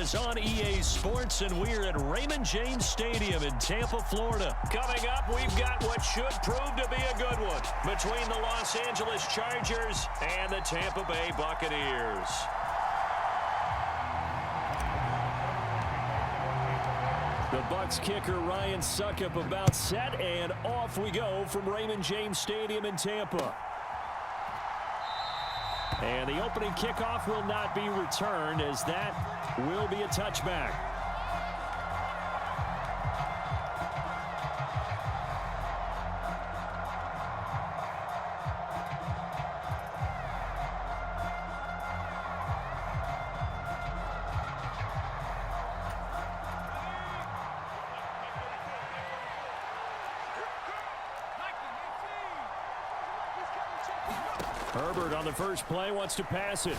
is on EA Sports, and we're at Raymond James Stadium in Tampa, Florida. Coming up, we've got what should prove to be a good one between the Los Angeles Chargers and the Tampa Bay Buccaneers. The Bucs kicker Ryan Succop about set, and off we go from Raymond James Stadium in Tampa. And the opening kickoff will not be returned, as that will be a touchback. Herbert on the first play wants to pass it.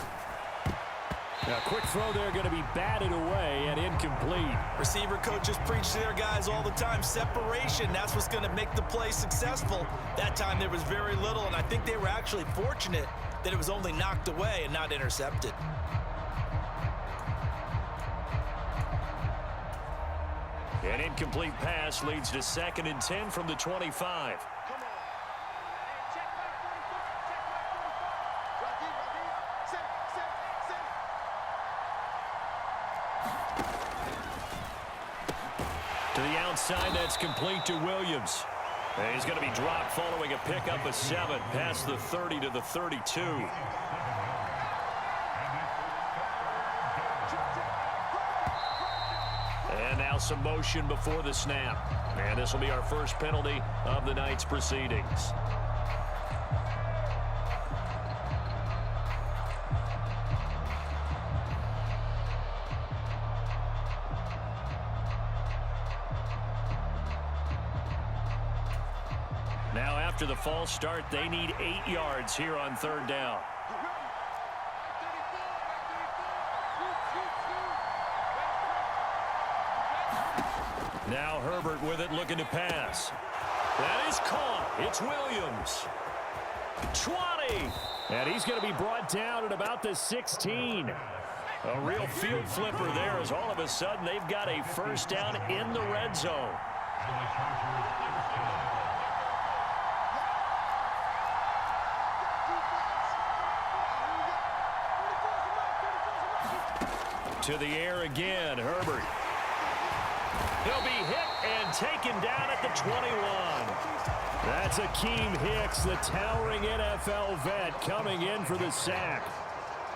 Now, quick throw there, going to be batted away and incomplete. Receiver coaches preach to their guys all the time. Separation, that's what's going to make the play successful. That time there was very little, and I think they were actually fortunate that it was only knocked away and not intercepted. An incomplete pass leads to 2nd and 10 from the 25. To the outside, that's complete to Williams. And he's going to be dropped following a pickup of 7 past the 30 to the 32. And now some motion before the snap. And this will be our first penalty of the night's proceedings. Now, after the false start, they need 8 yards here on 3rd down. Now Herbert with it, looking to pass. That is caught. It's Williams. 20. And he's going to be brought down at about the 16. A real field flipper there, as all of a sudden they've got a first down in the red zone. To the air again, Herbert. He'll be hit and taken down at the 21. That's Akeem Hicks, the towering NFL vet, coming in for the sack.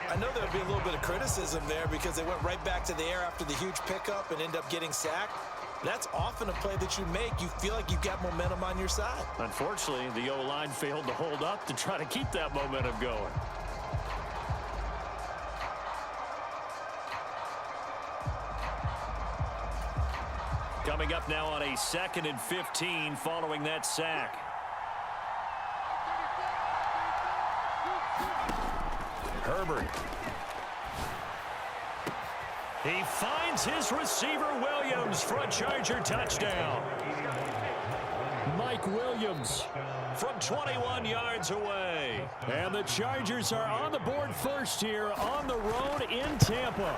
I know there'll be a little bit of criticism there because they went right back to the air after the huge pickup and end up getting sacked. That's often a play that you make. You feel like you've got momentum on your side. Unfortunately, the O-line failed to hold up to try to keep that momentum going. Coming up now on a 2nd and 15 following that sack. Herbert. He finds his receiver Williams for a Charger touchdown. Mike Williams from 21 yards away. And the Chargers are on the board first here on the road in Tampa.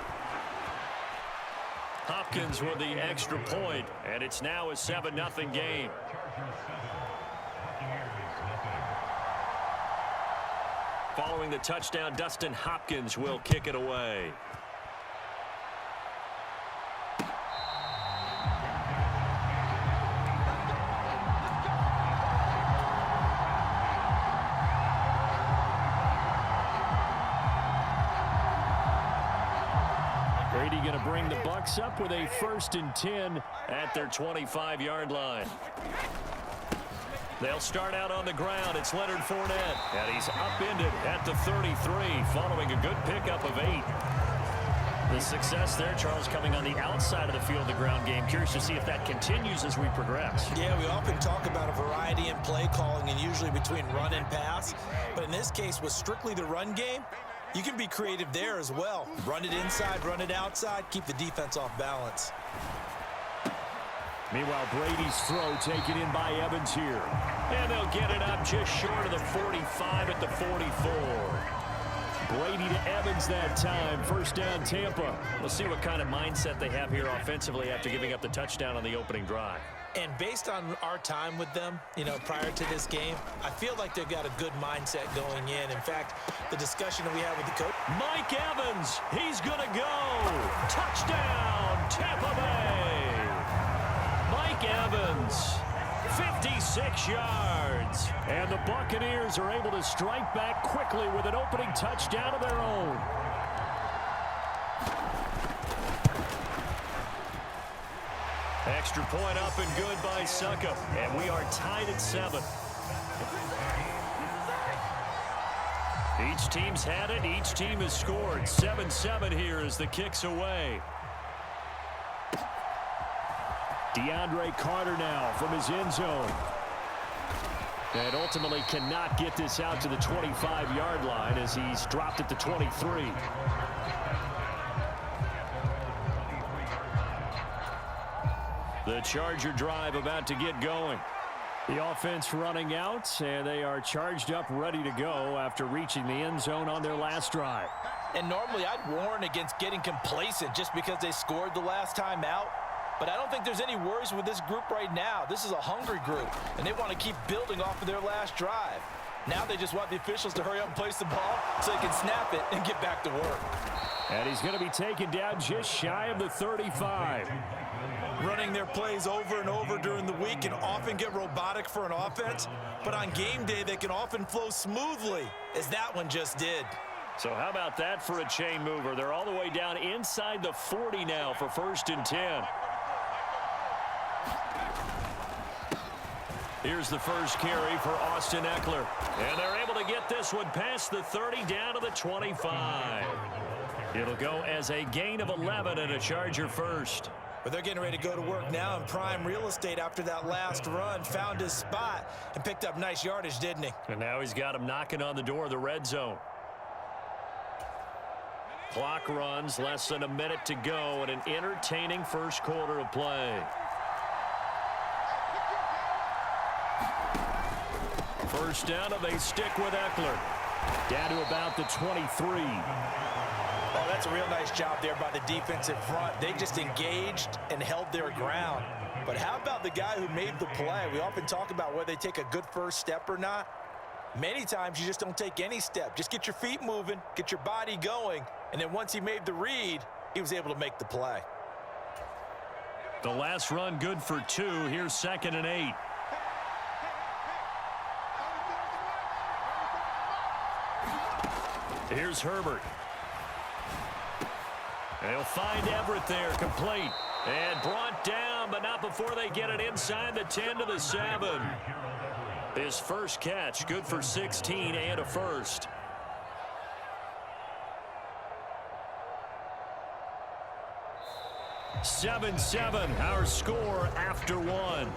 Hopkins with the extra point, and it's now a 7-0 game. Following the touchdown, Dustin Hopkins will kick it away. Brady going to bring the Bucs up with a 1st and 10 at their 25-yard line. They'll start out on the ground. It's Leonard Fournette, and he's upended at the 33 following a good pickup of 8. The success there, Charles, coming on the outside of the field, the ground game. Curious to see if that continues as we progress. Yeah, we often talk about a variety in play calling and usually between run and pass. But in this case, with strictly the run game, you can be creative there as well. Run it inside, run it outside, keep the defense off balance. Meanwhile, Brady's throw taken in by Evans here. And they'll get it up just short of the 45 at the 44. Brady to Evans that time. First down, Tampa. We'll see what kind of mindset they have here offensively after giving up the touchdown on the opening drive. And based on our time with them, prior to this game, I feel like they've got a good mindset going in. In fact, the discussion that we had with the coach. Mike Evans, he's going to go. Touchdown, Tampa Bay. Mike Evans, 56 yards. And the Buccaneers are able to strike back quickly with an opening touchdown of their own. Extra point up and good by Suckup. And we are tied at 7. Each team's had it. Each team has scored. 7-7 here as the kick's away. DeAndre Carter now from his end zone. And ultimately cannot get this out to the 25-yard line as he's dropped at the 23. The Charger drive about to get going. The offense running out, and they are charged up, ready to go after reaching the end zone on their last drive. And normally I'd warn against getting complacent just because they scored the last time out. But I don't think there's any worries with this group right now. This is a hungry group, and they want to keep building off of their last drive. Now they just want the officials to hurry up and place the ball so they can snap it and get back to work. And he's going to be taken down just shy of the 35. Running their plays over and over during the week can often get robotic for an offense, but on game day they can often flow smoothly, as that one just did. So how about that for a chain mover? They're all the way down inside the 40 now for 1st and 10. Here's the first carry for Austin Eckler. And they're able to get this one past the 30 down to the 25. It'll go as a gain of 11 and a Charger first. But they're getting ready to go to work now in prime real estate after that last run. Found his spot and picked up nice yardage, didn't he? And now he's got him knocking on the door of the red zone. Clock runs, less than a minute to go, and an entertaining first quarter of play. First down, and they stick with Eckler. Down to about the 23. Oh, that's a real nice job there by the defensive front. They just engaged and held their ground. But how about the guy who made the play? We often talk about whether they take a good first step or not. Many times you just don't take any step. Just get your feet moving, get your body going, and then once he made the read, he was able to make the play. The last run good for 2. Here's 2nd and 8. Here's Herbert. They'll find Everett there, complete. And brought down, but not before they get it inside the 10 to the 7. His first catch, good for 16 and a first. "7-7", our score after 1.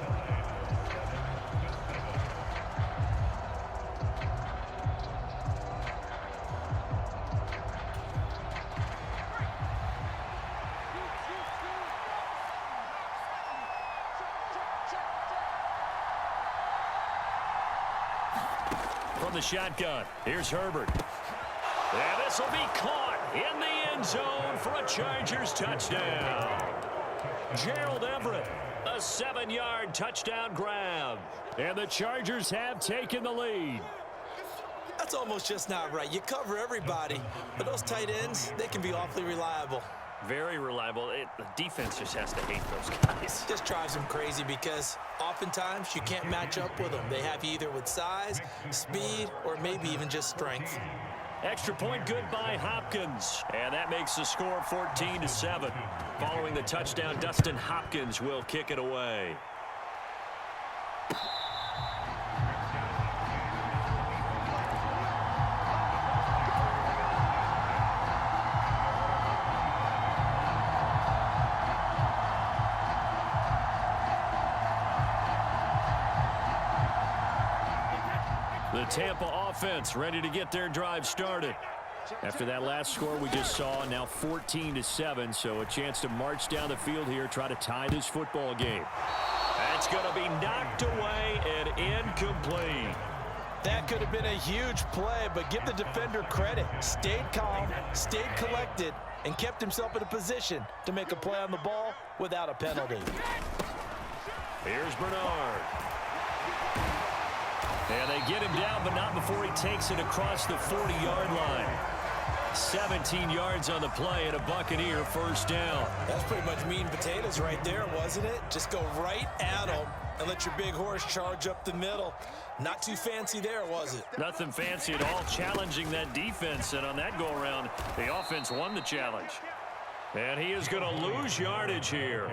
From the shotgun, here's Herbert. And this will be caught in the end zone for a Chargers touchdown. Gerald Everett, a 7-yard touchdown grab. And the Chargers have taken the lead. That's almost just not right. You cover everybody, but those tight ends, they can be awfully reliable. Very reliable. The defense just has to hate those guys. Just drives them crazy because oftentimes you can't match up with them. They have you either with size, speed, or maybe even just strength. Extra point good by Hopkins. And that makes the score 14-7. Following the touchdown, Dustin Hopkins will kick it away. The Tampa offense ready to get their drive started. After that last score we just saw, now 14-7, so a chance to march down the field here, try to tie this football game. That's going to be knocked away and incomplete. That could have been a huge play, but give the defender credit. Stayed calm, stayed collected, and kept himself in a position to make a play on the ball without a penalty. Here's Bernard. And they get him down, but not before he takes it across the 40-yard line. 17 yards on the play and a Buccaneer first down. That's pretty much meat and potatoes right there, wasn't it? Just go right at him and let your big horse charge up the middle. Not too fancy there, was it? Nothing fancy at all, challenging that defense. And on that go-around, the offense won the challenge. And he is going to lose yardage here.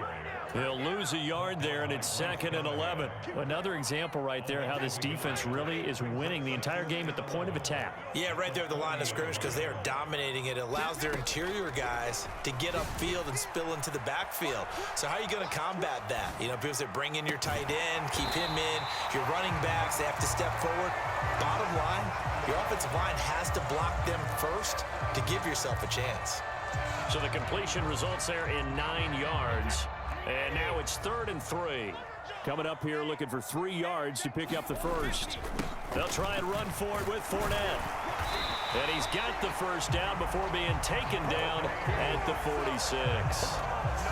He'll lose a yard there, and it's 2nd and 11. Another example right there how this defense really is winning the entire game at the point of attack. Yeah, right there at the line of scrimmage because they are dominating it. It allows their interior guys to get upfield and spill into the backfield. So how are you going to combat that? You know, people say bring in your tight end, keep him in. Your running backs, they have to step forward. Bottom line, your offensive line has to block them first to give yourself a chance. So the completion results there in 9 yards. And now it's 3rd and 3. Coming up here looking for 3 yards to pick up the first. They'll try and run for it with Fournette. And he's got the first down before being taken down at the 46.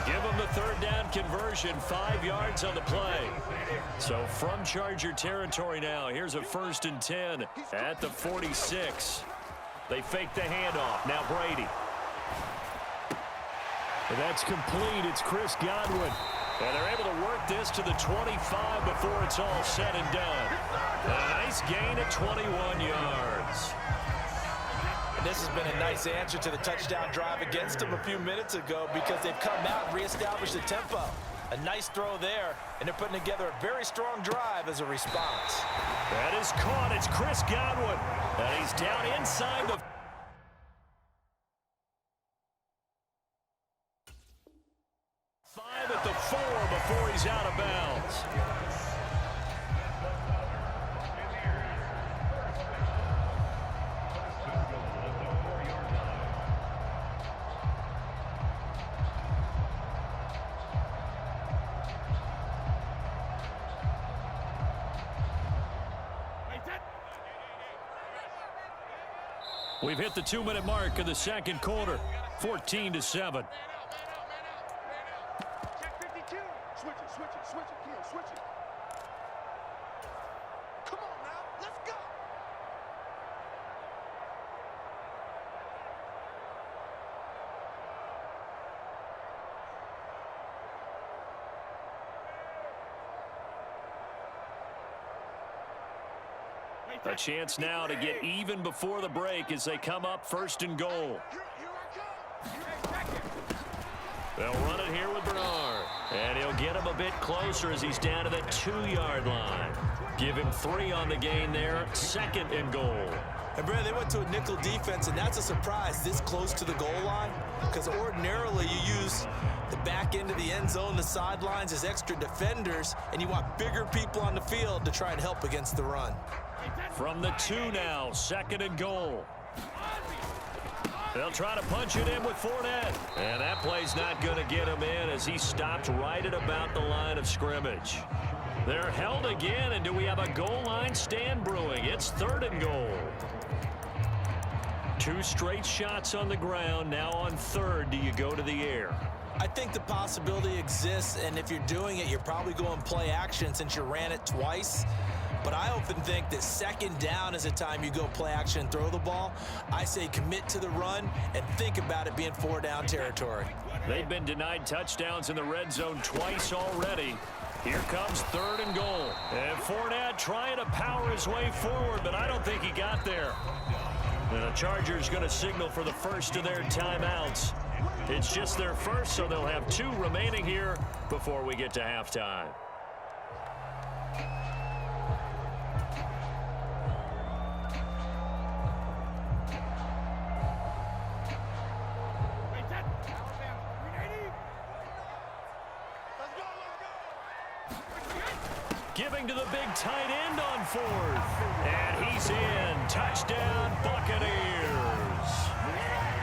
Give him the 3rd down conversion, 5 yards on the play. So from Charger territory now, here's a 1st and 10 at the 46. They fake the handoff. Now Brady. That's complete. It's Chris Godwin. And they're able to work this to the 25 before it's all said and done. A nice gain at 21 yards. And this has been a nice answer to the touchdown drive against them a few minutes ago because they've come out and reestablished the tempo. A nice throw there, and they're putting together a very strong drive as a response. That is caught. It's Chris Godwin. And he's down inside the 5 at the 4 before he's out of bounds. We've hit the 2-minute mark of the 2nd quarter, 14-7. Come on now, let's go. A chance now to get even before the break as they come up 1st and goal. They'll run it here with Bernard. And he'll get him a bit closer as he's down to the 2-yard line. Give him 3 on the gain there. 2nd and goal. And, Brad, they went to a nickel defense, and that's a surprise this close to the goal line because ordinarily you use the back end of the end zone, the sidelines as extra defenders, and you want bigger people on the field to try and help against the run. From the 2 now, 2nd and goal. They'll try to punch it in with Fournette. And that play's not going to get him in as he stopped right at about the line of scrimmage. They're held again, and do we have a goal line stand brewing? It's 3rd and goal. 2 straight shots on the ground. Now on 3rd, do you go to the air? I think the possibility exists, and if you're doing it, you're probably going play action since you ran it twice. But I often think that 2nd down is a time you go play action and throw the ball. I say commit to the run and think about it being 4-down territory. They've been denied touchdowns in the red zone twice already. Here comes 3rd and goal. And Fournette trying to power his way forward, but I don't think he got there. And the Chargers going to signal for the first of their timeouts. It's just their first, so they'll have 2 remaining here before we get to halftime. Giving to the big tight end on 4th. And he's in. Touchdown, Buccaneers.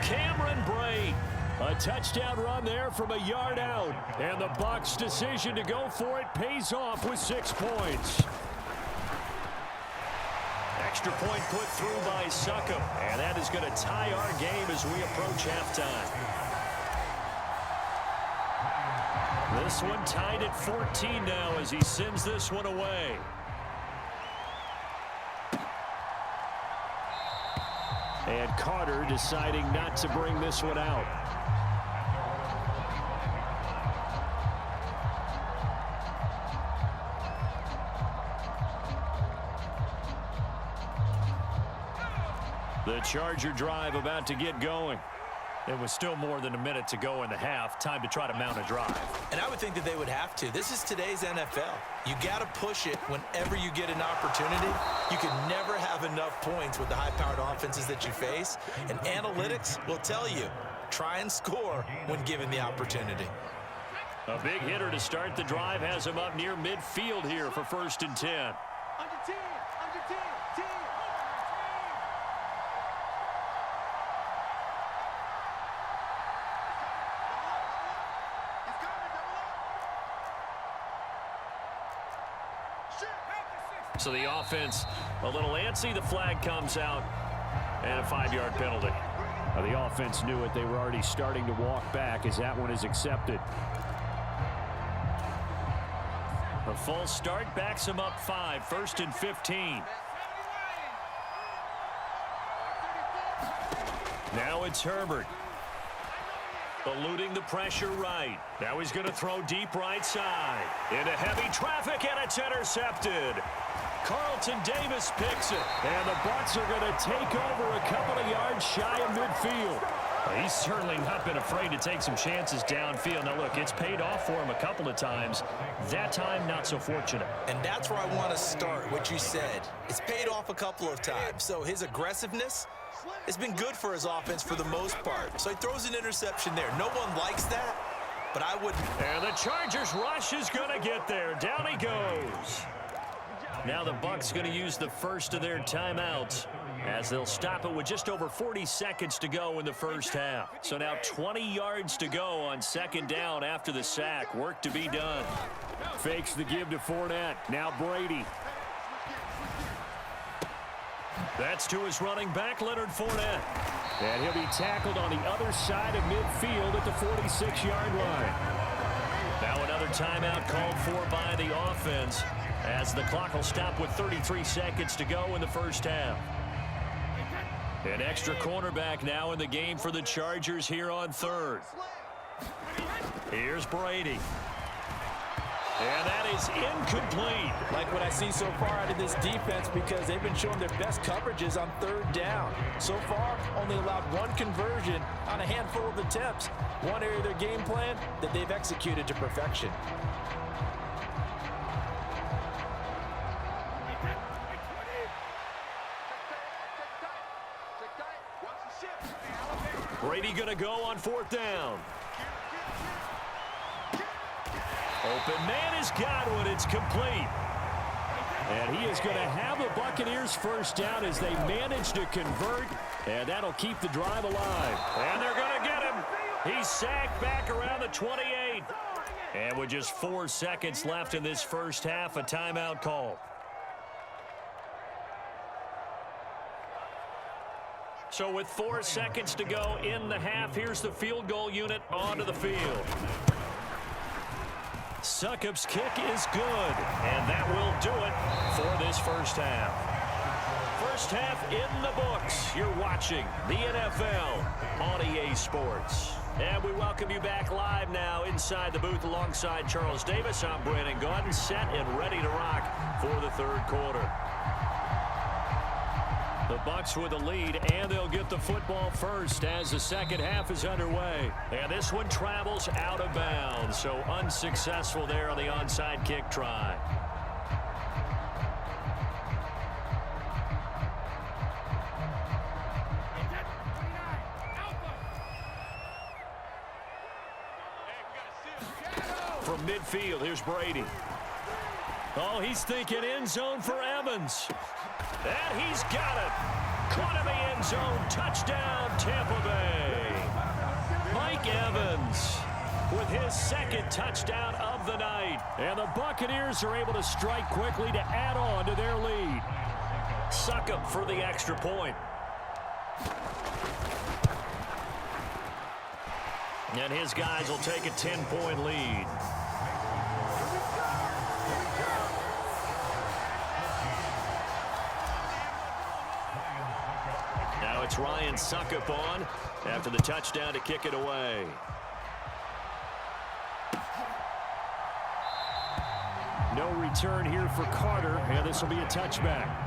Cameron Brate. A touchdown run there from a yard out. And the Bucs' decision to go for it pays off with 6 points. Extra point put through by Succop. And that is going to tie our game as we approach halftime. This one tied at 14 now as he sends this one away. And Carter deciding not to bring this one out. The Charger drive about to get going. It was still more than a minute to go in the half. Time to try to mount a drive. And I would think that they would have to. This is today's NFL. You got to push it whenever you get an opportunity. You can never have enough points with the high-powered offenses that you face. And analytics will tell you, try and score when given the opportunity. A big hitter to start the drive has him up near midfield here for 1st and 10. Under 10, under 10, 10. So the offense a little antsy. The flag comes out and a 5-yard penalty. The offense knew it. They were already starting to walk back as that one is accepted. A false start backs him up 5. 1st and 15. Now it's Herbert. Eluding the pressure right. Now he's going to throw deep right side. Into heavy traffic, and it's intercepted. Carlton Davis picks it. And the Bucs are going to take over a couple of yards shy of midfield. Well, he's certainly not been afraid to take some chances downfield. Now, look, it's paid off for him a couple of times. That time, not so fortunate. And that's where I want to start, what you said. It's paid off a couple of times. So his aggressiveness has been good for his offense for the most part. So he throws an interception there. No one likes that, but I wouldn't. And the Chargers rush is going to get there. Down he goes. Now the Bucs going to use the first of their timeouts as they'll stop it with just over 40 seconds to go in the first half. So now 20 yards to go on 2nd down after the sack. Work to be done. Fakes the give to Fournette. Now Brady. That's to his running back, Leonard Fournette. And he'll be tackled on the other side of midfield at the 46-yard line. Now another timeout called for by the offense as the clock will stop with 33 seconds to go in the first half. An extra cornerback now in the game for the Chargers here on 3rd. Here's Brady. And that is incomplete. Like what I see so far out of this defense because they've been showing their best coverages on 3rd down. So far, only allowed 1 conversion on a handful of attempts. One area of their game plan that they've executed to perfection. Brady going to go on 4th down. Open man has got one. It's complete. And he is going to have the Buccaneers first down as they manage to convert. And that'll keep the drive alive. And they're going to get him. He's sacked back around the 28. And with just 4 seconds left in this first half, a timeout call. So with 4 seconds to go in the half, here's the field goal unit onto the field. Succop's kick is good, and that will do it for this first half. First half in the books. You're watching the NFL on EA Sports. And we welcome you back live now inside the booth alongside Charles Davis. I'm Brandon Gaudin, set and ready to rock for the 3rd quarter. The Bucs with a lead, and they'll get the football first as the second half is underway. And this one travels out of bounds, so unsuccessful there on the onside kick try. From midfield, here's Brady. Oh, he's thinking end zone for Evans. And he's got it. Caught in the end zone. Touchdown, Tampa Bay. Mike Evans with his 2nd touchdown of the night. And the Buccaneers are able to strike quickly to add on to their lead. Succop for the extra point. And his guys will take a 10-point lead. Now it's Ryan Succop on after the touchdown to kick it away. No return here for Carter, and this will be a touchback.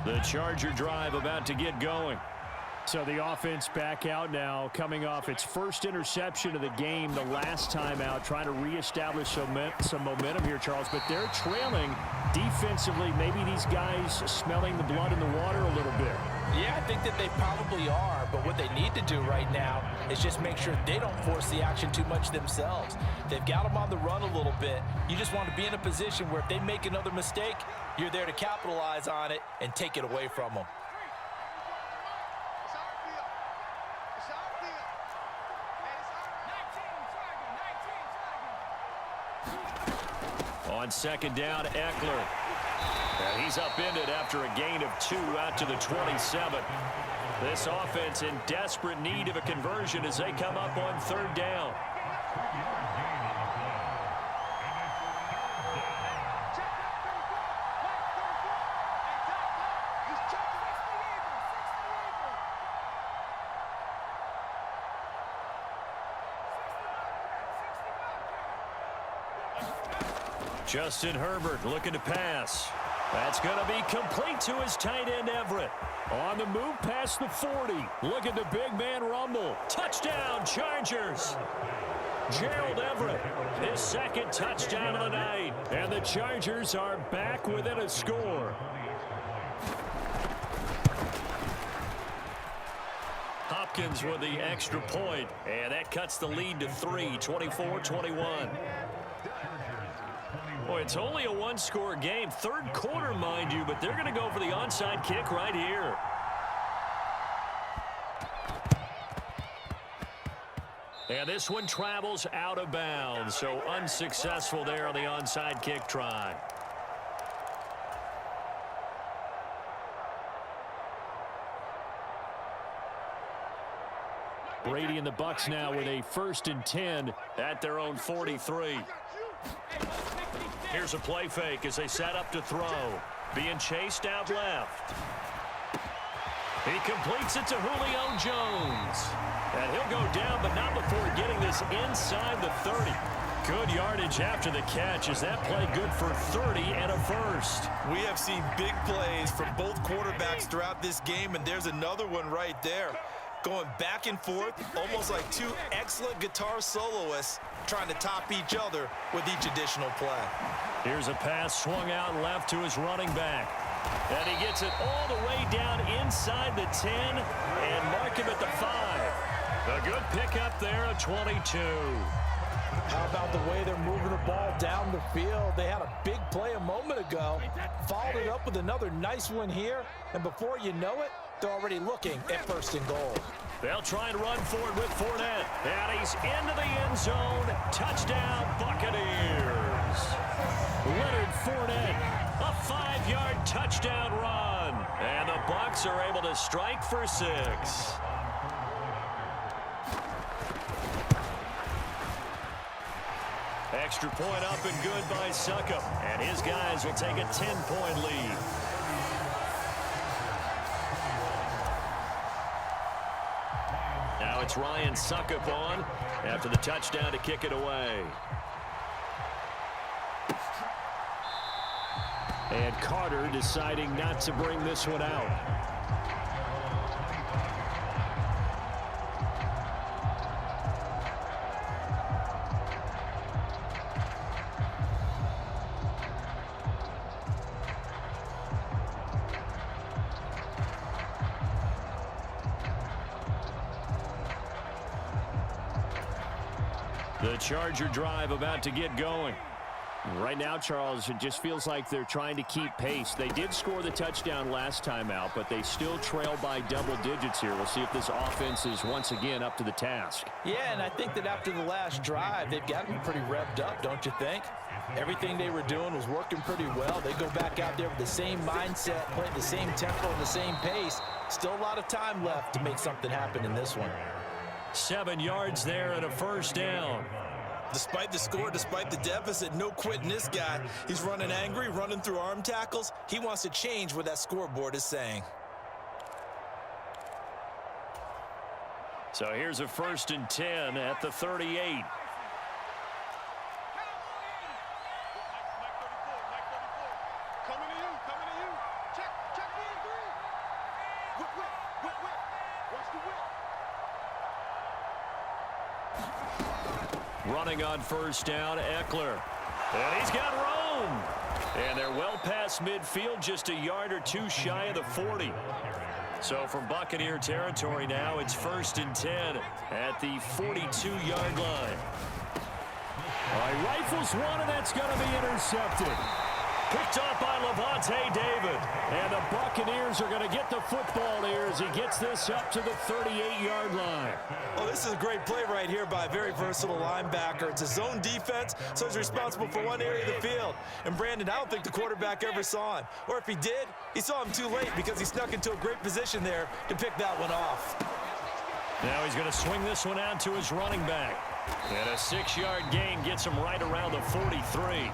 The Charger drive about to get going. So the offense back out now, coming off its first interception of the game the last time out, trying to reestablish some momentum here, Charles. But they're trailing defensively. Maybe these guys smelling the blood in the water a little bit. Yeah, I think that they probably are, but what they need to do right now is just make sure they don't force the action too much themselves. They've got them on the run a little bit. You just want to be in a position where if they make another mistake, you're there to capitalize on it and take it away from them. On second down, Eckler. And he's upended after a gain of 2 out to the 27. This offense in desperate need of a conversion as they come up on third down. Justin Herbert looking to pass. That's going to be complete to his tight end, Everett. On the move past the 40. Look at the big man rumble. Touchdown, Chargers. Gerald Everett, his second touchdown of the night. And the Chargers are back within a score. Hopkins with the extra point. And that cuts the lead to 3, 24-21. Boy, it's only a one-score game. Third quarter, mind you, but they're going to go for the onside kick right here. And this one travels out of bounds, so unsuccessful there on the onside kick try. Brady and the Bucs now with a 1st and 10 at their own 43. Here's a play fake as they set up to throw. Being chased out left. He completes it to Julio Jones. And he'll go down, but not before getting this inside the 30. Good yardage after the catch. Is that play good for 30 and a first? We have seen big plays from both quarterbacks throughout this game, and there's another one right there. Going back and forth, almost like two excellent guitar soloists trying to top each other with each additional play. Here's a pass swung out left to his running back. And he gets it all the way down inside the 10 and mark him at the 5. A good pickup there at 22. How about the way they're moving the ball down the field? They had a big play a moment ago, followed it up with another nice one here, and before you know it, they're already looking at 1st and goal. They'll try and run forward with Fournette. And he's into the end zone. Touchdown, Buccaneers. Leonard Fournette. A 5-yard touchdown run. And the Bucs are able to strike for 6. Extra point up and good by Succop. And his guys will take a 10-point lead. Now it's Ryan Succop on after the touchdown to kick it away. And Carter deciding not to bring this one out. The Charger drive about to get going. Right now, Charles, it just feels like they're trying to keep pace. They did score the touchdown last time out, but they still trail by double digits here. We'll see if this offense is once again up to the task. Yeah, and I think that after the last drive, they've got to be pretty revved up, don't you think? Everything they were doing was working pretty well. They go back out there with the same mindset, playing the same tempo and the same pace. Still a lot of time left to make something happen in this one. 7 yards there and a first down. Despite the score, despite the deficit, no quitting this guy. He's running angry, running through arm tackles. He wants to change what that scoreboard is saying. So here's a 1st and 10 at the 38. Running on 1st down, Eckler. And he's got room. And they're well past midfield, just a yard or two shy of the 40. So from Buccaneer territory now, it's 1st and 10 at the 42-yard line. All right, rifles one, and that's going to be intercepted. Picked up by Levante David. And the Buccaneers are going to get the football here as he gets this up to the 38-yard line. Oh, this is a great play right here by a very versatile linebacker. It's a zone defense, so he's responsible for one area of the field. And Brandon, I don't think the quarterback ever saw him. Or if he did, he saw him too late because he snuck into a great position there to pick that one off. Now he's going to swing this one out to his running back. And a 6-yard gain gets him right around the 43.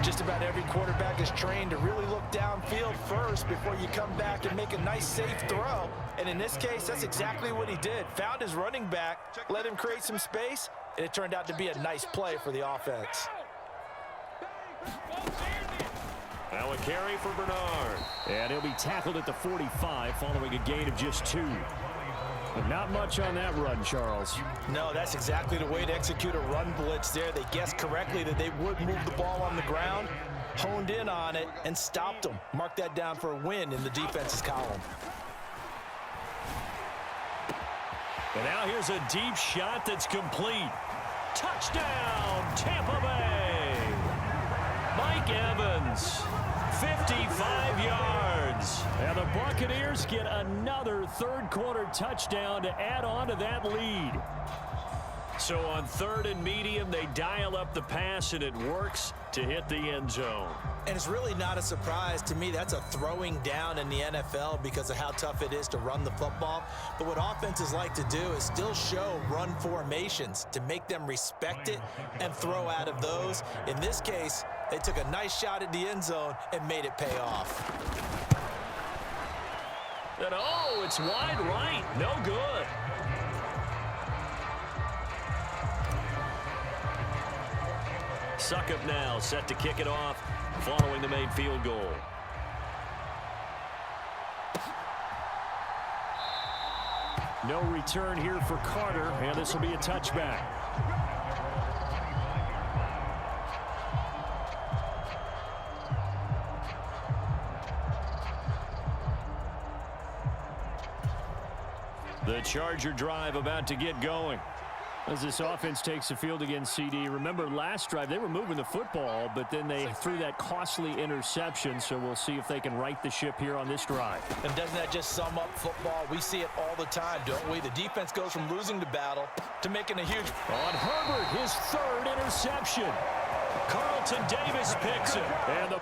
Just about every quarterback is trained to really look downfield first before you come back and make a nice, safe throw. And in this case, that's exactly what he did. Found his running back, let him create some space, and it turned out to be a nice play for the offense. Now a carry for Bernard. And he'll be tackled at the 45 following a gain of just 2. But not much on that run, Charles. No, that's exactly the way to execute a run blitz there. They guessed correctly that they would move the ball on the ground, honed in on it, and stopped them. Mark that down for a win in the defense's column. And now here's a deep shot that's complete. Touchdown, Tampa Bay. Mike Evans, 55 yards. And the Buccaneers get another third-quarter touchdown to add on to that lead. So on 3rd and medium, they dial up the pass, and it works to hit the end zone. And it's really not a surprise to me. That's a throwing down in the NFL because of how tough it is to run the football. But what offenses like to do is still show run formations to make them respect it and throw out of those. In this case, they took a nice shot at the end zone and made it pay off. And oh, it's wide right. No good. Suckup now set to kick it off following the made field goal. No return here for Carter, and this will be a touchback. The Charger drive about to get going. As this offense takes the field against CD, remember last drive they were moving the football, but then they threw that costly interception, so we'll see if they can right the ship here on this drive. And doesn't that just sum up football? We see it all the time, don't we? The defense goes from losing the battle to making a huge... On Herbert, his 3rd interception. Carlton Davis picks it. And the